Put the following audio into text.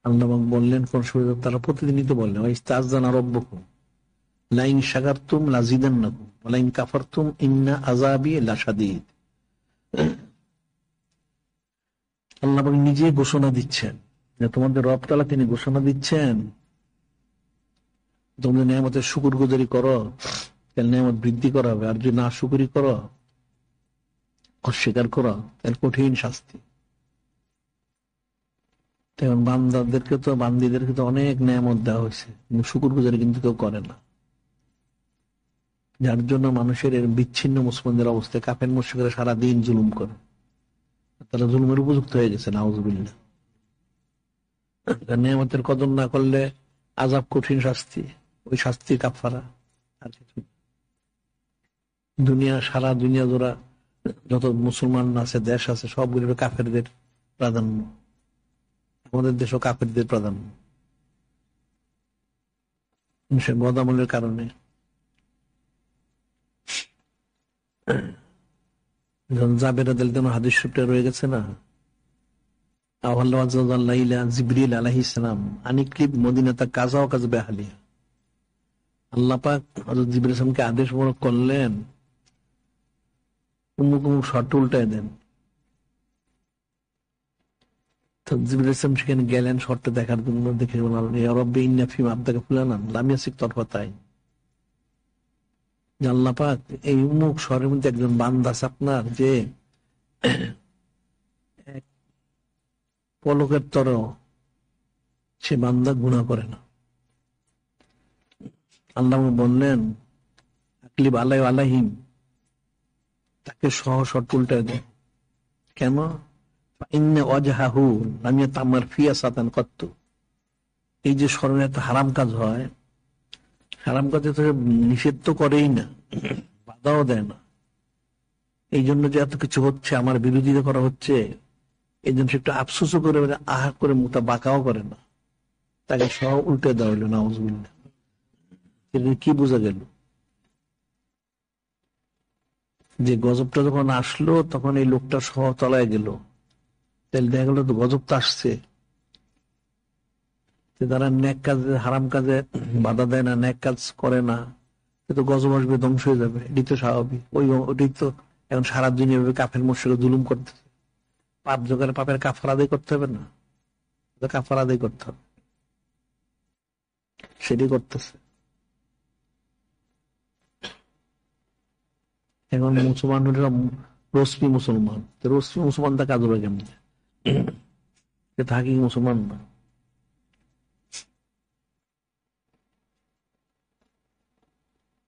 আল্লাহ বললেন কোন সুযোগ, তারা প্রতিদিনই তো বললেন ইস্তাযযানা রাব্বুকুম লাইন শাকারতুম লাযিদান্নাকুম ওয়া লাইন কাফারতুম ইন্না আযাবি লাশাদীদ। আল্লাহ নিজে ঘোষণা দিচ্ছেন যে তোমাদের রব তাআলা তিনি ঘোষণা দিচ্ছেন তোমাদের নিয়ামতের শুকরগুজারি করো তাহলে নিয়ামত বৃদ্ধি করা হবে, আর যদি না শুকরি করো অস্বীকার করো তাহলে কঠিন শাস্তি। তেমন বান্দীদেরকে তো অনেক নিয়ামত দেওয়া হয়েছে, কিন্তু শুকরগুজারি কিন্তু কেউ করে না, যার জন্য মানুষের এর বিচ্ছিন্ন মুসলমানদের অবস্থায় কাফের মুশরিকরা সারাদিন জুলুম করে, তারা জুলুমের উপযুক্ত হয়ে গেছে নাউযুবিল্লাহ। নিয়ামতের কদর না করলে আযাব কঠিন শাস্তি, ওই শাস্তি কাফারা আর কিছু। সারা দুনিয়া জোড়া যত মুসলমান আছে দেশ আছে সবগুলো কাফেরদের প্রাধান্য, আমাদের দেশও কাফেরদের প্রাধান্য বদামলের কারণে। জাবের হাদিস শরীফে রয়ে গেছে না, জিবরিল আলাইহিস সালাম আনিক্লিব মদিনাতা কাজা ওয়া কাজবা আহলিহা। আল্লাহ পাক হযরত জিবরিল সালামকে আদেশ করলেন অমুক অমুক শর্ত উল্টায় দেন। তো জিবরিল সালাম সেখানে গেলেন শর্ত দেখার জন্য, দেখে বললেন ইয়া রাব্বি ইন্না ফিমা আবদাকা ফুলানান লাম ইয়াসিক তরফাতাইন। আল্লাহ পাক এই উমুক শহরের মধ্যে একজন বান্দা আছে আপনার যে পলকের তর সে বান্দা গুনাহ করে না। আল্লাহ বললেন আকলিব আলাইহিম, তাকে সহ শর্ত উল্টায় দেয়। কেন? ইন্না ওয়াজহাহু লাম ইয়াতামার ফিয়াসাতান কত্তু। এই যে স্মরণে এত হারাম কাজ হয়, হারাম কাজে তো নিষেধ তো করেই না, বাধাও দেয় না, এই জন্য যে এত কিছু হচ্ছে আমার বিরোধিতা করা হচ্ছে এই জন্য সে একটু আফসোসও করে আহা করে মুখটা বাঁকাও করে না, তাকে সহ উল্টে দেওয়া হইল নাউযুবিল্লাহ। কি বোঝা গেল যে গজবটা যখন আসলো তখন এই লোকটা সহ তলায় গেল, তাহলে দেখা গেল তো গজব তো আসছে, তারা নেক কাজে হারাম কাজে বাধা দেয় না, নেক কাজ করে না, তো গজব আসবে, ধ্বংস হয়ে যাবে, এটি তো স্বাভাবিক। ওইটাই তো এখন সারা দিন এভাবে কাফের মুশরিক জুলুম করতেছে, পাপ জোগাড়ে পাপের কাফারা আদায় করতে হবে না, কাফারা আদায় করতে হবে, সেটি করতেছে। এখন মুসলমান রশ্মি মুসলমান, রশ্মি মুসলমানটা কাজ হবে কেমন, থাকি মুসলমান না।